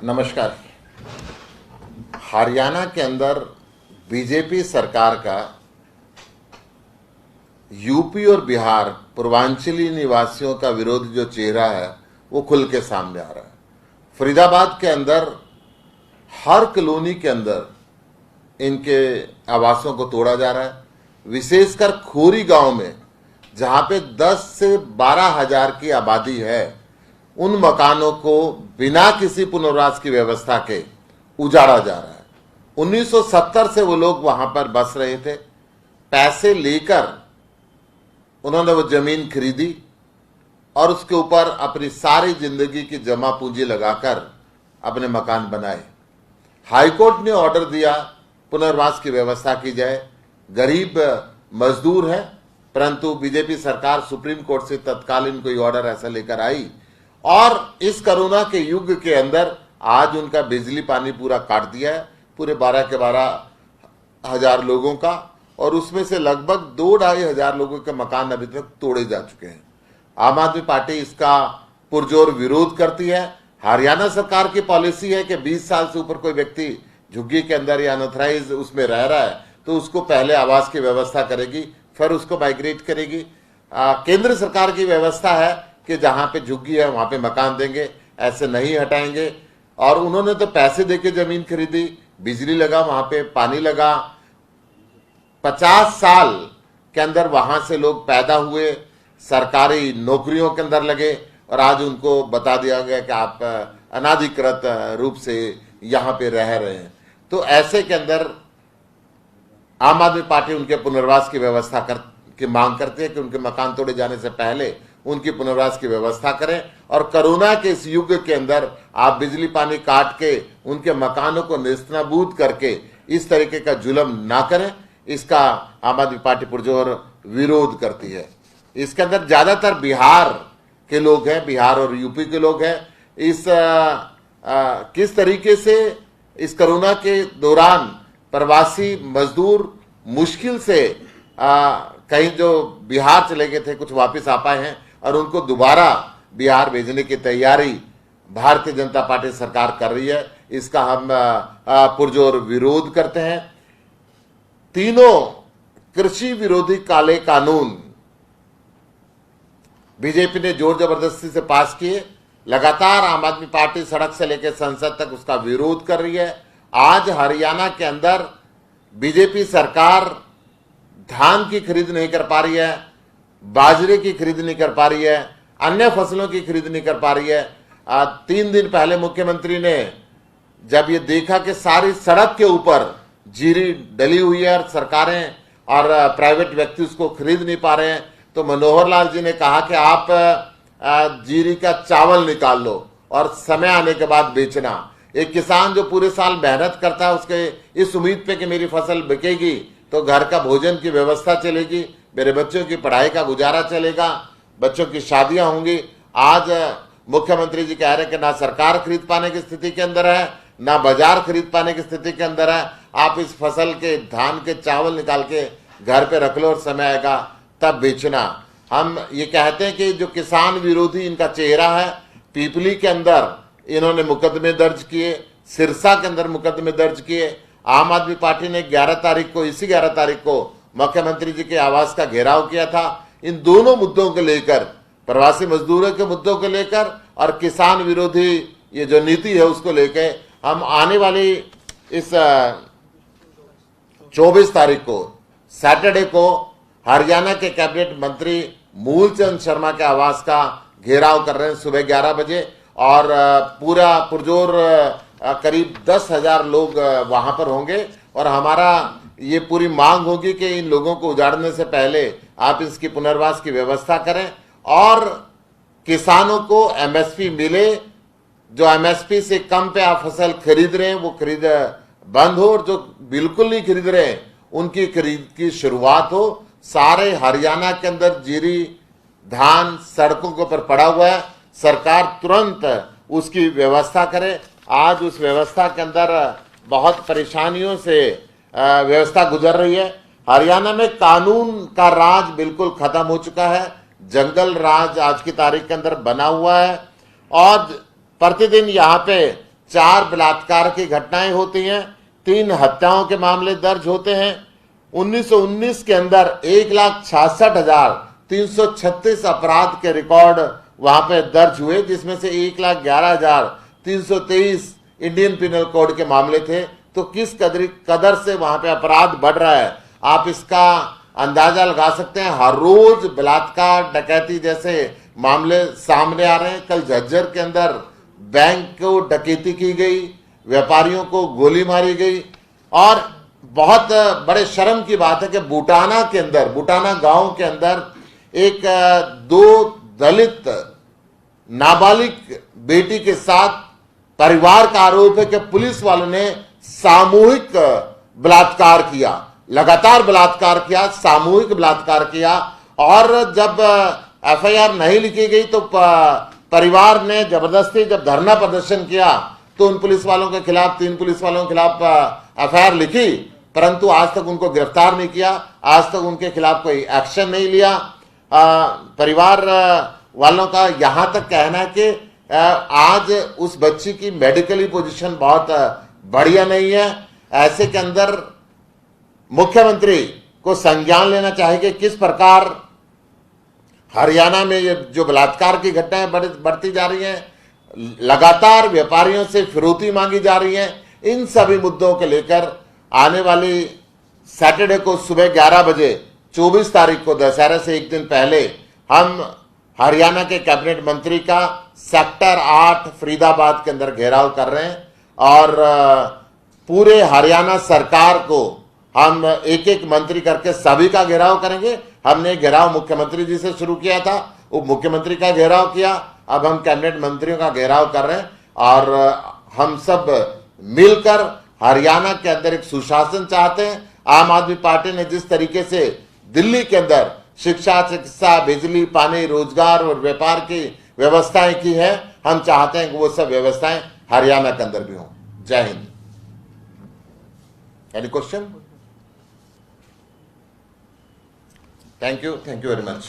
नमस्कार। हरियाणा के अंदर बीजेपी सरकार का यूपी और बिहार पूर्वांचली निवासियों का विरोध जो चेहरा है वो खुल के सामने आ रहा है। फरीदाबाद के अंदर हर कॉलोनी के अंदर इनके आवासों को तोड़ा जा रहा है, विशेषकर खोरी गांव में जहां पे 10 से 12 हजार की आबादी है, उन मकानों को बिना किसी पुनर्वास की व्यवस्था के उजाड़ा जा रहा है। 1970 से वो लोग वहां पर बस रहे थे। पैसे लेकर उन्होंने वो जमीन खरीदी और उसके ऊपर अपनी सारी जिंदगी की जमा पूंजी लगाकर अपने मकान बनाए। हाईकोर्ट ने ऑर्डर दिया पुनर्वास की व्यवस्था की जाए। गरीब मजदूर है, परंतु बीजेपी सरकार सुप्रीम कोर्ट से तत्कालीन कोई ऑर्डर ऐसा लेकर आई और इस कोरोना के युग के अंदर आज उनका बिजली पानी पूरा काट दिया है, पूरे 12 के 12 हजार लोगों का, और उसमें से लगभग 2-2.5 हजार लोगों के मकान अभी तक तोड़े जा चुके हैं। आम आदमी पार्टी इसका पुरजोर विरोध करती है। हरियाणा सरकार की पॉलिसी है कि 20 साल से ऊपर कोई व्यक्ति झुग्गी के अंदर या अनऑथराइज उसमें रह रहा है तो उसको पहले आवास की व्यवस्था करेगी, फिर उसको माइग्रेट करेगी। केंद्र सरकार की व्यवस्था है कि जहां पे झुग्गी है वहां पे मकान देंगे, ऐसे नहीं हटाएंगे। और उन्होंने तो पैसे देके जमीन खरीदी, बिजली लगा, वहां पे पानी लगा। 50 साल के अंदर वहां से लोग पैदा हुए, सरकारी नौकरियों के अंदर लगे और आज उनको बता दिया गया कि आप अनाधिकृत रूप से यहां पे रह रहे हैं। तो ऐसे के अंदर आम आदमी पार्टी उनके पुनर्वास की व्यवस्था की मांग करती है कि उनके मकान तोड़े जाने से पहले उनकी पुनर्वास की व्यवस्था करें। और कोरोना के इस युग के अंदर आप बिजली पानी काट के उनके मकानों को नेस्तनाबूद करके इस तरीके का जुल्म ना करें, इसका आम आदमी पार्टी पुरजोर विरोध करती है। इसके अंदर ज्यादातर बिहार के लोग हैं, बिहार और यूपी के लोग हैं। इस किस तरीके से इस कोरोना के दौरान प्रवासी मजदूर मुश्किल से कहीं जो बिहार चले गए थे कुछ वापस आ पाए हैं और उनको दोबारा बिहार भेजने की तैयारी भारतीय जनता पार्टी सरकार कर रही है। इसका हम पुरजोर विरोध करते हैं। तीनों कृषि विरोधी काले कानून बीजेपी ने जोर जबरदस्ती से पास किए। लगातार आम आदमी पार्टी सड़क से लेकर संसद तक उसका विरोध कर रही है। आज हरियाणा के अंदर बीजेपी सरकार धान की खरीद नहीं कर पा रही है, बाजरे की खरीद नहीं कर पा रही है, अन्य फसलों की खरीद नहीं कर पा रही है। 3 दिन पहले मुख्यमंत्री ने जब ये देखा कि सारी सड़क के ऊपर जीरी डली हुई है और सरकारें और प्राइवेट व्यक्ति उसको खरीद नहीं पा रहे हैं, तो मनोहर लाल जी ने कहा कि आप जीरी का चावल निकाल लो और समय आने के बाद बेचना। एक किसान जो पूरे साल मेहनत करता है उसके इस उम्मीद पे कि मेरी फसल बिकेगी तो घर का भोजन की व्यवस्था चलेगी, मेरे बच्चों की पढ़ाई का गुजारा चलेगा, बच्चों की शादियां होंगी। आज मुख्यमंत्री जी कह रहे हैं कि ना सरकार खरीद पाने की स्थिति के अंदर है, ना बाजार खरीद पाने की स्थिति के अंदर है। आप इस फसल के धान के चावल निकाल के घर पे रख लो और समय आएगा तब बेचना। हम ये कहते हैं कि जो किसान विरोधी इनका चेहरा है, पीपली के अंदर इन्होंने मुकदमे दर्ज किए, सिरसा के अंदर मुकदमे दर्ज किए। आम आदमी पार्टी ने 11 तारीख को, इसी 11 तारीख को मुख्यमंत्री जी के आवास का घेराव किया था। इन दोनों मुद्दों को लेकर, प्रवासी मजदूरों के मुद्दों को लेकर और किसान विरोधी ये जो नीति है उसको लेकर हम आने वाली इस 24 तारीख को सैटरडे को हरियाणा के कैबिनेट मंत्री मूलचंद शर्मा के आवास का घेराव कर रहे हैं सुबह 11 बजे और पूरा पुरजोर करीब 10,000 लोग वहां पर होंगे और हमारा ये पूरी मांग होगी कि इन लोगों को उजाड़ने से पहले आप इसकी पुनर्वास की व्यवस्था करें और किसानों को एमएसपी मिले। जो एमएसपी से कम पे आप फसल खरीद रहे हैं वो खरीद बंद हो और जो बिल्कुल नहीं खरीद रहे हैं उनकी खरीद की शुरुआत हो। सारे हरियाणा के अंदर जीरी धान सड़कों के ऊपर पड़ा हुआ है, सरकार तुरंत उसकी व्यवस्था करे। आज उस व्यवस्था के अंदर बहुत परेशानियों से व्यवस्था गुजर रही है। हरियाणा में कानून का राज बिल्कुल खत्म हो चुका है। जंगल राज आज की तारीख के अंदर बना हुआ है और प्रतिदिन यहाँ पे 4 बलात्कार की घटनाएं होती हैं, 3 हत्याओं के मामले दर्ज होते हैं। 1919 के अंदर 1,66,336 अपराध के रिकॉर्ड वहां पे दर्ज हुए, जिसमें से 1,11,323 इंडियन पिनल कोड के मामले थे। तो किस कदर से वहां पे अपराध बढ़ रहा है, आप इसका अंदाजा लगा सकते हैं। हर रोज बलात्कार, डकैती जैसे मामले सामने आ रहे हैं। कल झज्जर के अंदर बैंक को डकैती की गई, व्यापारियों को गोली मारी गई। और बहुत बड़े शर्म की बात है कि बूटाना के अंदर, बूटाना गांव के अंदर एक 2 दलित नाबालिग बेटी के साथ परिवार का आरोप है कि पुलिस वालों ने सामूहिक बलात्कार किया, लगातार बलात्कार किया, सामूहिक बलात्कार किया। और जब एफआईआर नहीं लिखी गई तो परिवार ने जबरदस्ती जब धरना प्रदर्शन किया तो उन पुलिस वालों के खिलाफ, 3 पुलिस वालों के खिलाफ एफआईआर लिखी, परंतु आज तक उनको गिरफ्तार नहीं किया, आज तक उनके खिलाफ कोई एक्शन नहीं लिया। परिवार वालों का यहां तक कहना है कि आज उस बच्ची की मेडिकली पोजीशन बहुत बढ़िया नहीं है। ऐसे के अंदर मुख्यमंत्री को संज्ञान लेना चाहिए कि किस प्रकार हरियाणा में ये जो बलात्कार की घटनाएं बढ़ती जा रही हैं, लगातार व्यापारियों से फिरौती मांगी जा रही है। इन सभी मुद्दों को लेकर आने वाली सैटरडे को सुबह 11 बजे 24 तारीख को दशहरे से एक दिन पहले हम हरियाणा के कैबिनेट मंत्री का सेक्टर 8 फरीदाबाद के अंदर घेराव कर रहे हैं। और पूरे हरियाणा सरकार को हम एक एक मंत्री करके सभी का घेराव करेंगे। हमने घेराव मुख्यमंत्री जी से शुरू किया था, उप मुख्यमंत्री का घेराव किया, अब हम कैबिनेट मंत्रियों का घेराव कर रहे हैं। और हम सब मिलकर हरियाणा के अंदर एक सुशासन चाहते हैं। आम आदमी पार्टी ने जिस तरीके से दिल्ली के अंदर शिक्षा, चिकित्सा, बिजली, पानी, रोजगार और व्यापार की व्यवस्थाएं की है, हम चाहते हैं कि वो सब व्यवस्थाएं हरियाणा के अंदर भी हों। जय Hind. Any question? Thank you very much.